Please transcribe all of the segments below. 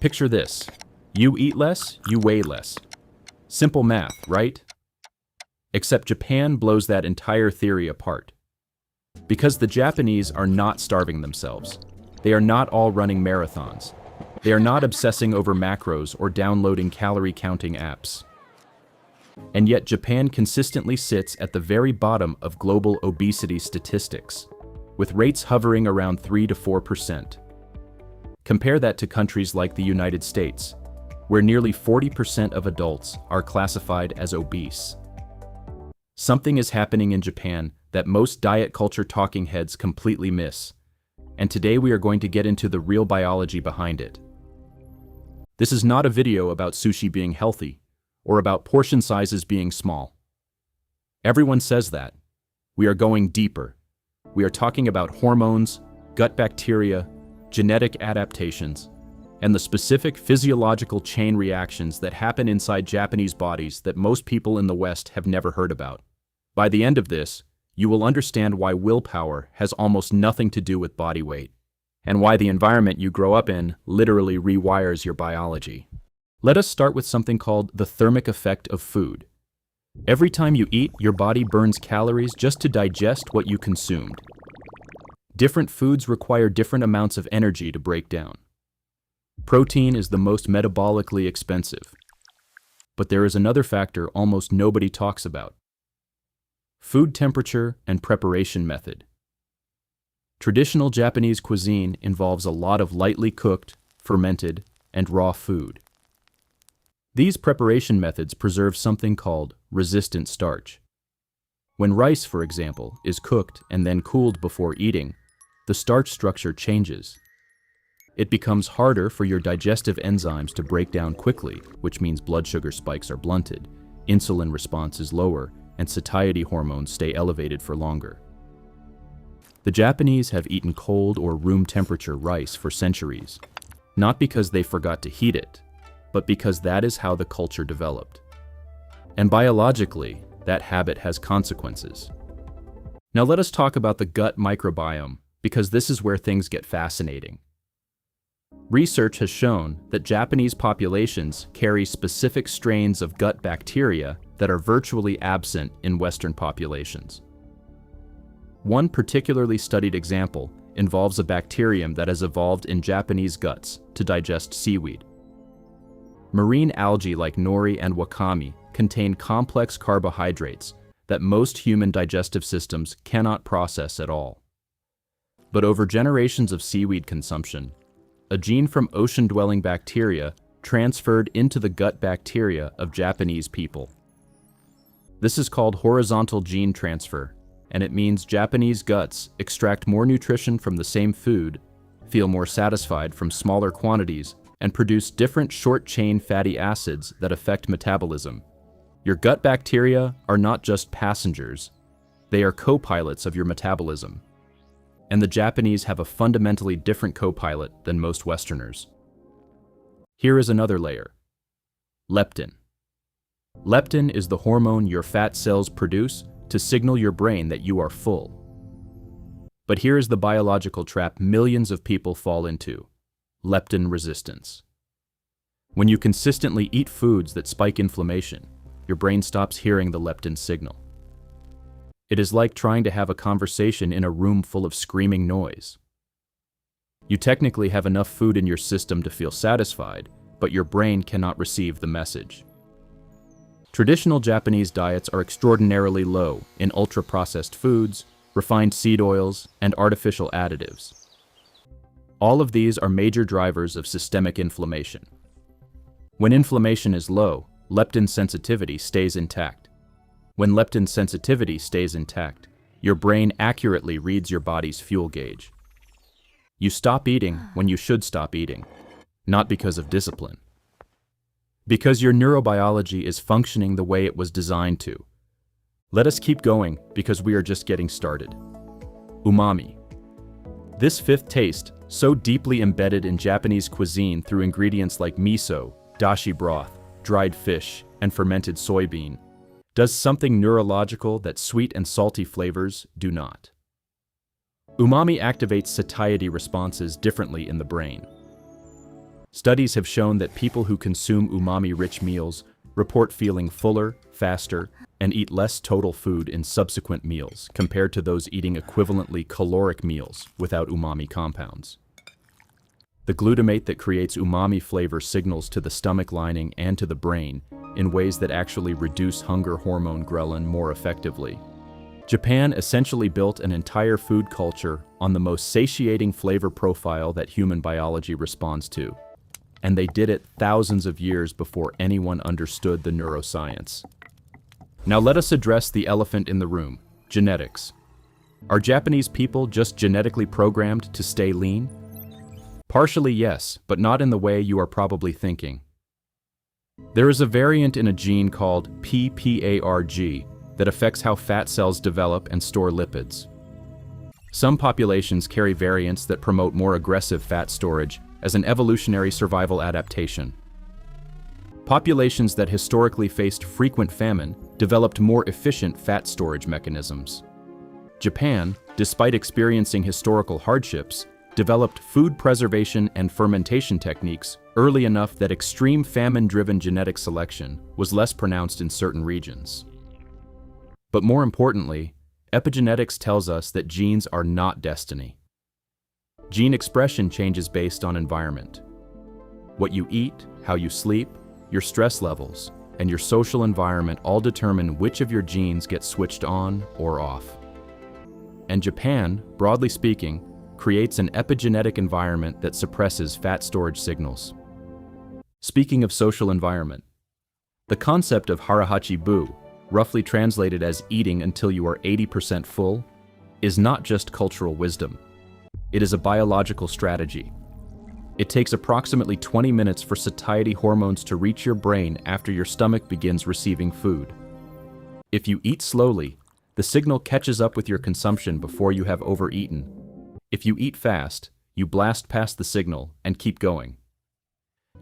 Picture this. You eat less, you weigh less. Simple math, right? Except Japan blows that entire theory apart. Because the Japanese are not starving themselves. They are not all running marathons. They are not obsessing over macros or downloading calorie-counting apps. And yet Japan consistently sits at the very bottom of global obesity statistics, with rates hovering around 3 to 4%. Compare that to countries like the United States, where nearly 40% of adults are classified as obese. Something is happening in Japan that most diet culture talking heads completely miss, and today we are going to get into the real biology behind it. This is not a video about sushi being healthy, or about portion sizes being small. Everyone says that. We are going deeper. We are talking about hormones, gut bacteria, genetic adaptations, and the specific physiological chain reactions that happen inside Japanese bodies that most people in the West have never heard about. By the end of this, you will understand why willpower has almost nothing to do with body weight, and why the environment you grow up in literally rewires your biology. Let us start with something called the thermic effect of food. Every time you eat, your body burns calories just to digest what you consumed. Different foods require different amounts of energy to break down. Protein is the most metabolically expensive. But there is another factor almost nobody talks about: food temperature and preparation method. Traditional Japanese cuisine involves a lot of lightly cooked, fermented, and raw food. These preparation methods preserve something called resistant starch. When rice, for example, is cooked and then cooled before eating, the starch structure changes. It becomes harder for your digestive enzymes to break down quickly, which means blood sugar spikes are blunted, insulin response is lower, and satiety hormones stay elevated for longer. The Japanese have eaten cold or room temperature rice for centuries, not because they forgot to heat it, but because that is how the culture developed. And biologically, that habit has consequences. Now let us talk about the gut microbiome, because this is where things get fascinating. Research has shown that Japanese populations carry specific strains of gut bacteria that are virtually absent in Western populations. One particularly studied example involves a bacterium that has evolved in Japanese guts to digest seaweed. Marine algae like nori and wakame contain complex carbohydrates that most human digestive systems cannot process at all. But over generations of seaweed consumption, a gene from ocean-dwelling bacteria transferred into the gut bacteria of Japanese people. This is called horizontal gene transfer, and it means Japanese guts extract more nutrition from the same food, feel more satisfied from smaller quantities, and produce different short-chain fatty acids that affect metabolism. Your gut bacteria are not just passengers, they are co-pilots of your metabolism. And the Japanese have a fundamentally different co-pilot than most Westerners. Here is another layer: leptin. Leptin is the hormone your fat cells produce to signal your brain that you are full. But here is the biological trap millions of people fall into: leptin resistance. When you consistently eat foods that spike inflammation, your brain stops hearing the leptin signal. It is like trying to have a conversation in a room full of screaming noise. You technically have enough food in your system to feel satisfied, but your brain cannot receive the message. Traditional Japanese diets are extraordinarily low in ultra-processed foods, refined seed oils, and artificial additives. All of these are major drivers of systemic inflammation. When inflammation is low, leptin sensitivity stays intact. When leptin sensitivity stays intact, your brain accurately reads your body's fuel gauge. You stop eating when you should stop eating, not because of discipline. Because your neurobiology is functioning the way it was designed to. Let us keep going because we are just getting started. Umami. This fifth taste, so deeply embedded in Japanese cuisine through ingredients like miso, dashi broth, dried fish, and fermented soybean, does something neurological that sweet and salty flavors do not. Umami activates satiety responses differently in the brain. Studies have shown that people who consume umami-rich meals report feeling fuller, faster, and eat less total food in subsequent meals compared to those eating equivalently caloric meals without umami compounds. The glutamate that creates umami flavor signals to the stomach lining and to the brain in ways that actually reduce hunger hormone ghrelin more effectively. Japan essentially built an entire food culture on the most satiating flavor profile that human biology responds to. And they did it thousands of years before anyone understood the neuroscience. Now let us address the elephant in the room, genetics. Are Japanese people just genetically programmed to stay lean? Partially yes, but not in the way you are probably thinking. There is a variant in a gene called PPARG that affects how fat cells develop and store lipids. Some populations carry variants that promote more aggressive fat storage as an evolutionary survival adaptation. Populations that historically faced frequent famine developed more efficient fat storage mechanisms. Japan, despite experiencing historical hardships, developed food preservation and fermentation techniques early enough that extreme famine-driven genetic selection was less pronounced in certain regions. But more importantly, epigenetics tells us that genes are not destiny. Gene expression changes based on environment. What you eat, how you sleep, your stress levels, and your social environment all determine which of your genes get switched on or off. And Japan, broadly speaking, creates an epigenetic environment that suppresses fat storage signals. Speaking of social environment, the concept of Hara Hachi Bu, roughly translated as eating until you are 80% full, is not just cultural wisdom. It is a biological strategy. It takes approximately 20 minutes for satiety hormones to reach your brain after your stomach begins receiving food. If you eat slowly, the signal catches up with your consumption before you have overeaten. If you eat fast, you blast past the signal and keep going.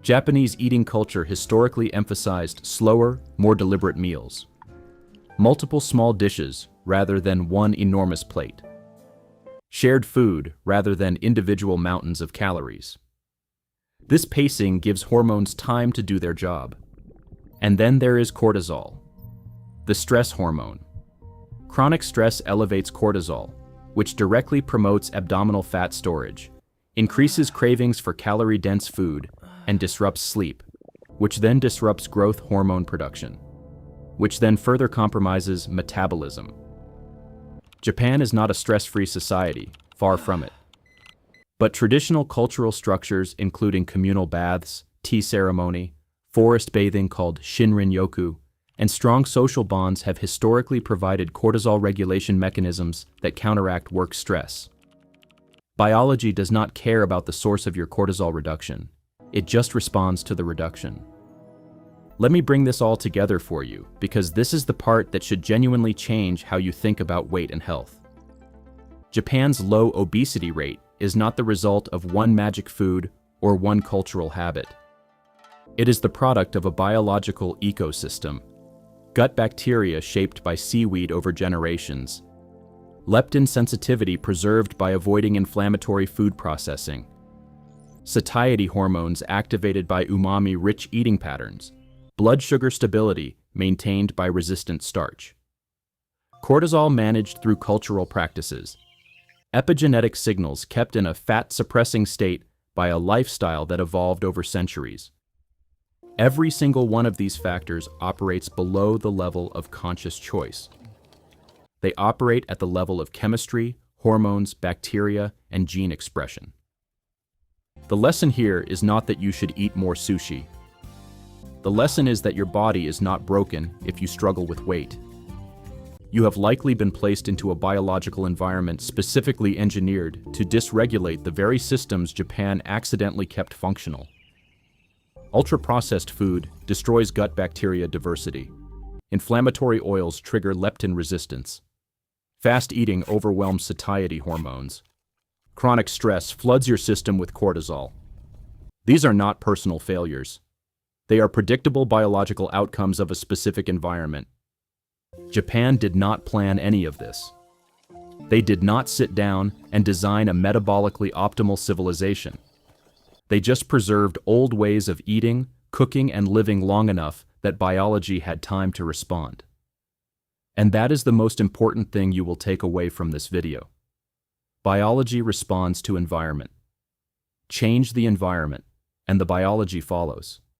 Japanese eating culture historically emphasized slower, more deliberate meals. Multiple small dishes rather than one enormous plate. Shared food rather than individual mountains of calories. This pacing gives hormones time to do their job. And then there is cortisol, the stress hormone. Chronic stress elevates cortisol, which directly promotes abdominal fat storage, increases cravings for calorie-dense food, and disrupts sleep, which then disrupts growth hormone production, which then further compromises metabolism. Japan is not a stress-free society, far from it. But traditional cultural structures including communal baths, tea ceremony, forest bathing called Shinrin-yoku, and strong social bonds have historically provided cortisol regulation mechanisms that counteract work stress. Biology does not care about the source of your cortisol reduction. It just responds to the reduction. Let me bring this all together for you, because this is the part that should genuinely change how you think about weight and health. Japan's low obesity rate is not the result of one magic food or one cultural habit. It is the product of a biological ecosystem. Gut bacteria shaped by seaweed over generations. Leptin sensitivity preserved by avoiding inflammatory food processing. Satiety hormones activated by umami-rich eating patterns. Blood sugar stability maintained by resistant starch. Cortisol managed through cultural practices. Epigenetic signals kept in a fat-suppressing state by a lifestyle that evolved over centuries. Every single one of these factors operates below the level of conscious choice. They operate at the level of chemistry, hormones, bacteria, and gene expression. The lesson here is not that you should eat more sushi. The lesson is that your body is not broken if you struggle with weight. You have likely been placed into a biological environment specifically engineered to dysregulate the very systems Japan accidentally kept functional. Ultra-processed food destroys gut bacteria diversity. Inflammatory oils trigger leptin resistance. Fast eating overwhelms satiety hormones. Chronic stress floods your system with cortisol. These are not personal failures. They are predictable biological outcomes of a specific environment. Japan did not plan any of this. They did not sit down and design a metabolically optimal civilization. They just preserved old ways of eating, cooking, and living long enough that biology had time to respond. And that is the most important thing you will take away from this video. Biology responds to environment. Change the environment, and the biology follows.